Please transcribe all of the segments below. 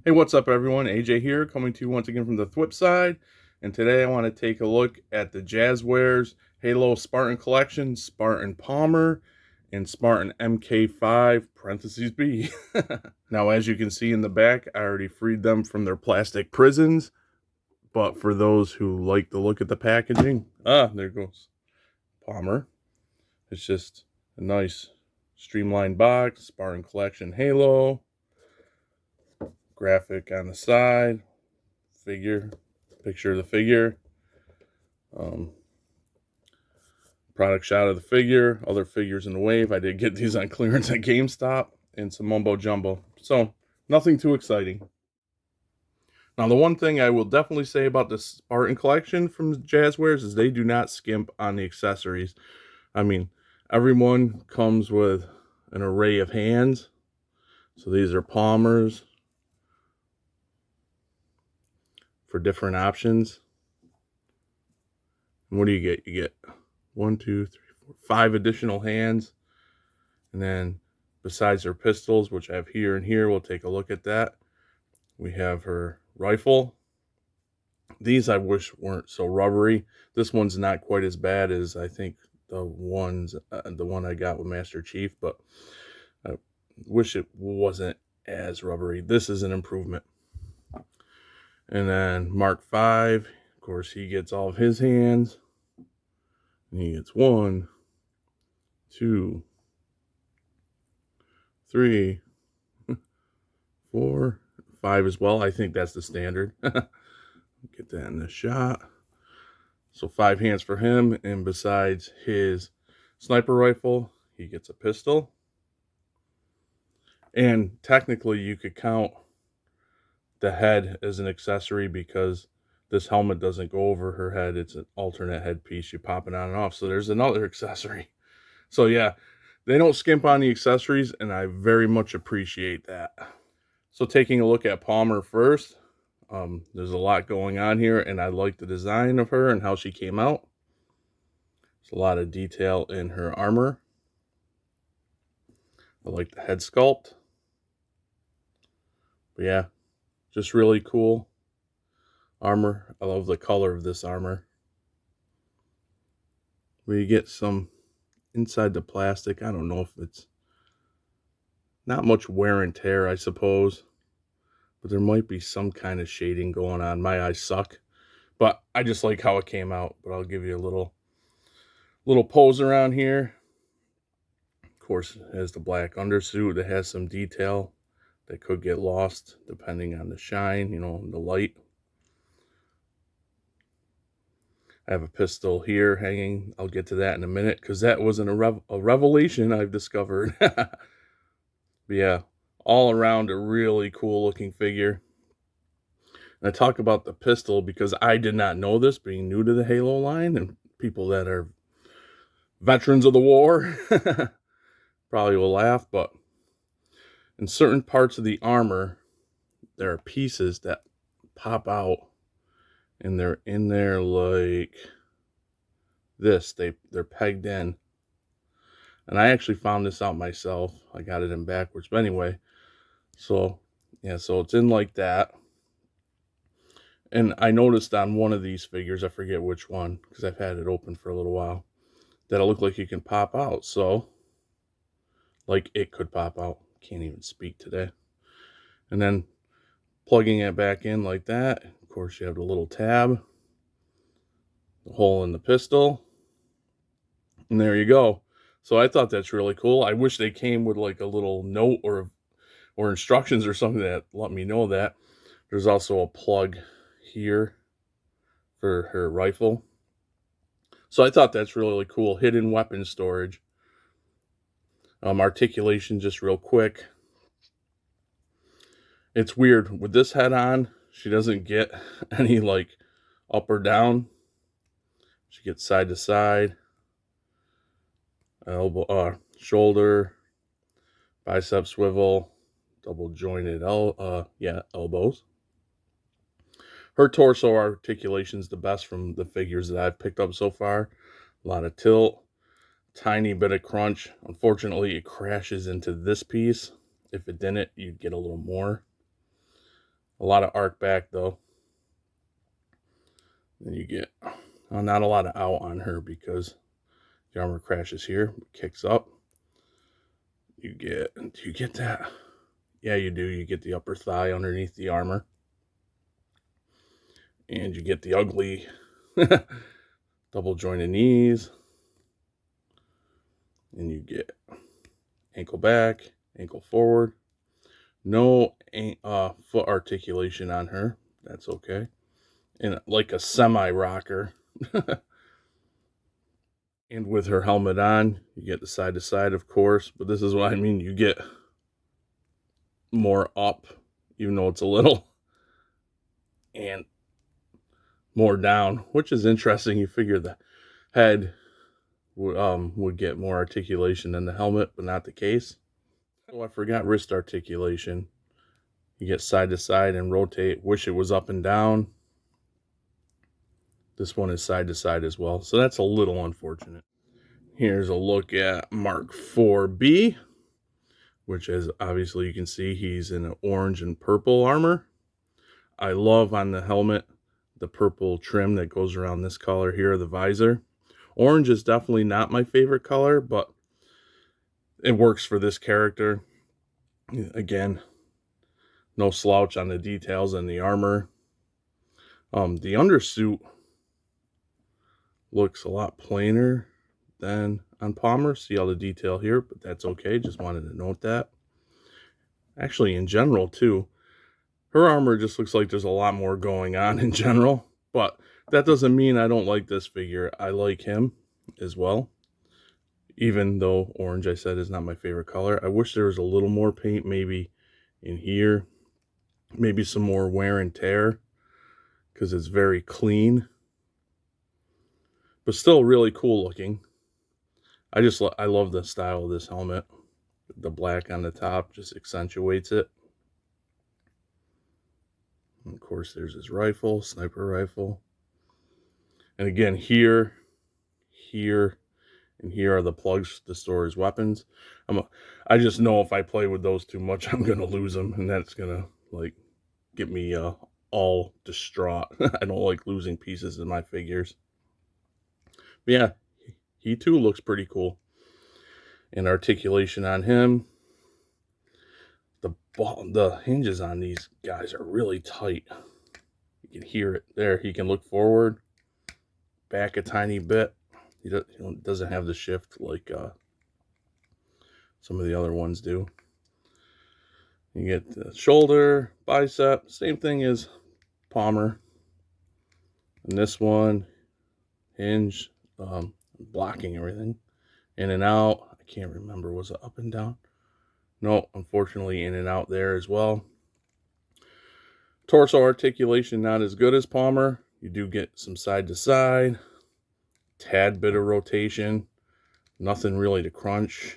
Hey, what's up, everyone? AJ here, coming to you once again from the Thwip side. And today I want to take a look at the Jazzwares Halo Spartan Collection, Spartan Palmer, and Spartan MK5, parentheses B. Now, as you can see in the back, I already freed them from their plastic prisons. But for those who like to look at the packaging, there goes Palmer. It's just a nice streamlined box, Spartan Collection Halo, graphic on the side, figure, picture of the figure, um, product shot of the figure, other figures in the wave. I did get these on clearance at GameStop, and some mumbo jumbo. So nothing too exciting. Now, the one thing I will definitely say about the Spartan collection from Jazzwares is they do not skimp on the accessories. I mean, everyone comes with an array of hands. So these are palmers for different options. And what do you get? You get 1, 2, 3, 4, 5 additional hands. And then besides her pistols, which I have here and here, we'll take a look at that. We have her rifle. These I wish weren't so rubbery. This one's not quite as bad as I think the one I got with Master Chief, but I wish it wasn't as rubbery. This is an improvement. And then Mark 5, of course, he gets all of his hands. And he gets 1, 2, 3, 4, 5 as well. I think that's the standard. Get that in the shot. So 5 hands for him, and besides his sniper rifle, he gets a pistol. And technically, you could count the head as an accessory because this helmet doesn't go over her head. It's an alternate headpiece. You pop it on and off. So there's another accessory. So yeah, they don't skimp on the accessories, and I very much appreciate that. So taking a look at Palmer first, there's a lot going on here, and I like the design of her and how she came out. There's a lot of detail in her armor. I like the head sculpt. But yeah, just really cool armor. I love the color of this armor. Where you get some inside the plastic. I don't know if it's not much wear and tear, I suppose. But there might be some kind of shading going on. My eyes suck. But I just like how it came out. But I'll give you a little pose around here. Of course, it has the black undersuit that has some detail that could get lost depending on the shine, the light. I have a pistol here hanging. I'll get to that in a minute because that wasn't a revelation I've discovered. But yeah, all around a really cool looking figure. And I talk about the pistol because I did not know this, being new to the Halo line, and people that are veterans of the war probably will laugh, but in certain parts of the armor, there are pieces that pop out, and they're in there like this. They're pegged in. And I actually found this out myself. I got it in backwards. But anyway, so yeah, so it's in like that. And I noticed on one of these figures, I forget which one, because I've had it open for a little while, that it looked like you can pop out. So, like it could pop out. Can't even speak today. And then plugging it back in like that. Of course, you have the little tab, the hole in the pistol. And there you go. So I thought that's really cool. I wish they came with like a little note or instructions or something that let me know that. There's also a plug here for her rifle. So I thought that's really cool. Hidden weapon storage. Articulation, just real quick. It's weird. With this head on, she doesn't get any like up or down. She gets side to side. Elbow, shoulder, bicep swivel, double jointed elbows. Her torso articulation is the best from the figures that I've picked up so far. A lot of tilt, tiny bit of crunch. Unfortunately, it crashes into this piece. If it didn't, you'd get a little more. A lot of arc back though. Then you get not a lot of out on her because the armor crashes here, kicks up. Do you get that? Yeah, you do. You get the upper thigh underneath the armor. And you get the ugly double jointed knees. And you get ankle back, ankle forward. No foot articulation on her. That's okay. And like a semi-rocker. And with her helmet on, you get the side to side, of course. But this is what I mean. You get more up, even though it's a little. And more down, which is interesting. You figure the head would get more articulation than the helmet, but not the case. Oh, I forgot wrist articulation. You get side to side and rotate. Wish it was up and down. This one is side to side as well, so that's a little unfortunate. Here's a look at Mark 4B, which is obviously you can see he's in an orange and purple armor. I love on the helmet the purple trim that goes around this color here, the visor. Orange is definitely not my favorite color, but it works for this character. Again, no slouch on the details and the armor. The undersuit looks a lot plainer than on Palmer. See all the detail here, but that's okay. Just wanted to note that. Actually, in general, too, her armor just looks like there's a lot more going on in general, but that doesn't mean I don't like this figure. I like him as well, even though orange, I said, is not my favorite color. I wish there was a little more paint maybe in here, maybe some more wear and tear, because it's very clean, but still really cool looking. I love the style of this helmet. The black on the top just accentuates it. And of course, there's his rifle, sniper rifle. And again, here, and here are the plugs to store his weapons. I just know if I play with those too much, I'm gonna lose them, and that's gonna like get me all distraught. I don't like losing pieces in my figures. But yeah, he too looks pretty cool. And articulation on him. The hinges on these guys are really tight. You can hear it there. He can look forward, back a tiny bit. He doesn't have the shift like some of the other ones do. You get the shoulder, bicep, same thing as Palmer. And this one, hinge, blocking everything. In and out. I can't remember. Was it up and down? No, unfortunately, in and out there as well. Torso articulation not as good as Palmer. You do get some side to side, tad bit of rotation, nothing really to crunch.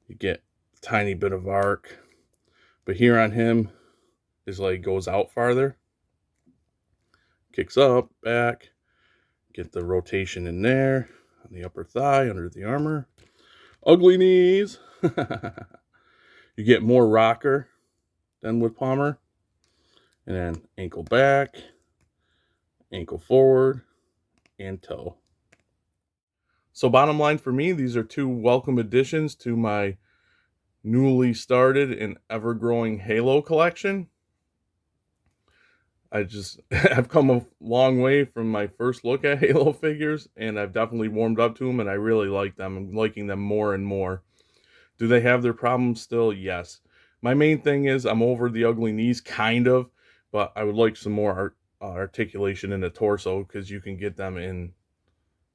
You get a tiny bit of arc, but here on him, his leg goes out farther, kicks up, back, get the rotation in there on the upper thigh under the armor. Ugly knees. You get more rocker than with Palmer. And then ankle back, ankle forward, and toe. So bottom line for me, these are two welcome additions to my newly started and ever-growing Halo collection. I've come a long way from my first look at Halo figures, and I've definitely warmed up to them, and I really like them. I'm liking them more and more. Do they have their problems still? Yes. My main thing is I'm over the ugly knees, kind of, but I would like some more articulation in the torso because you can get them in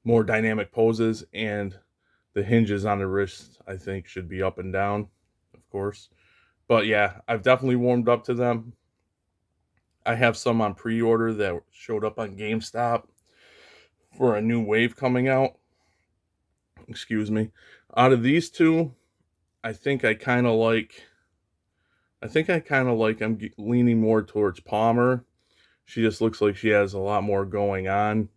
more dynamic poses, and the hinges on the wrist, I think, should be up and down, of course. But yeah, I've definitely warmed up to them. I have some on pre-order that showed up on GameStop for a new wave coming out. Excuse me. Out of these two, I think I kind of like I'm leaning more towards Palmer. She just looks like she has a lot more going on.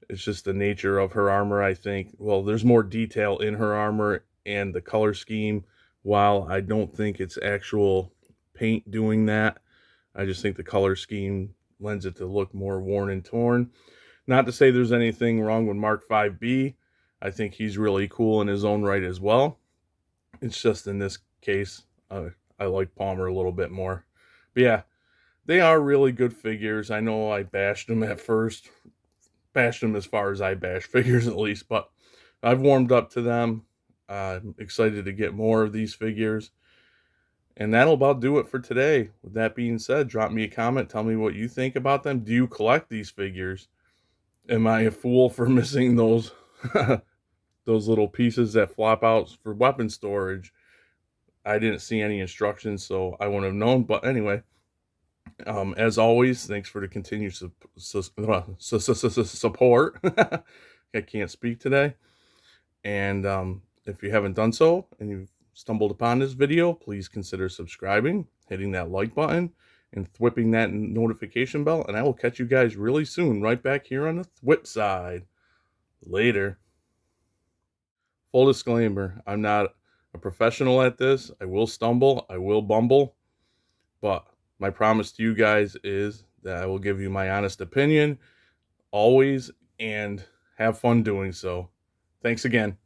It's just the nature of her armor, I think. Well, there's more detail in her armor and the color scheme, while I don't think it's actual paint doing that. I just think the color scheme lends it to look more worn and torn. Not to say there's anything wrong with Mark 5B. I think he's really cool in his own right as well. It's just in this case, I like Palmer a little bit more. But yeah, they are really good figures. I know I bashed them at first, bashed them as far as I bash figures at least, but I've warmed up to them. I'm excited to get more of these figures. And that'll about do it for today. With that being said, drop me a comment. Tell me what you think about them. Do you collect these figures? Am I a fool for missing those those little pieces that flop out for weapon storage? I didn't see any instructions, so I wouldn't have known. But anyway, as always, thanks for the continued support. I can't speak today. And if you haven't done so and you've stumbled upon this video, please consider subscribing, hitting that like button, and thwipping that notification bell. And I will catch you guys really soon right back here on the thwip side. Later. Full disclaimer, I'm not a professional at this. I will stumble, I will bumble, but my promise to you guys is that I will give you my honest opinion always and have fun doing so. Thanks again.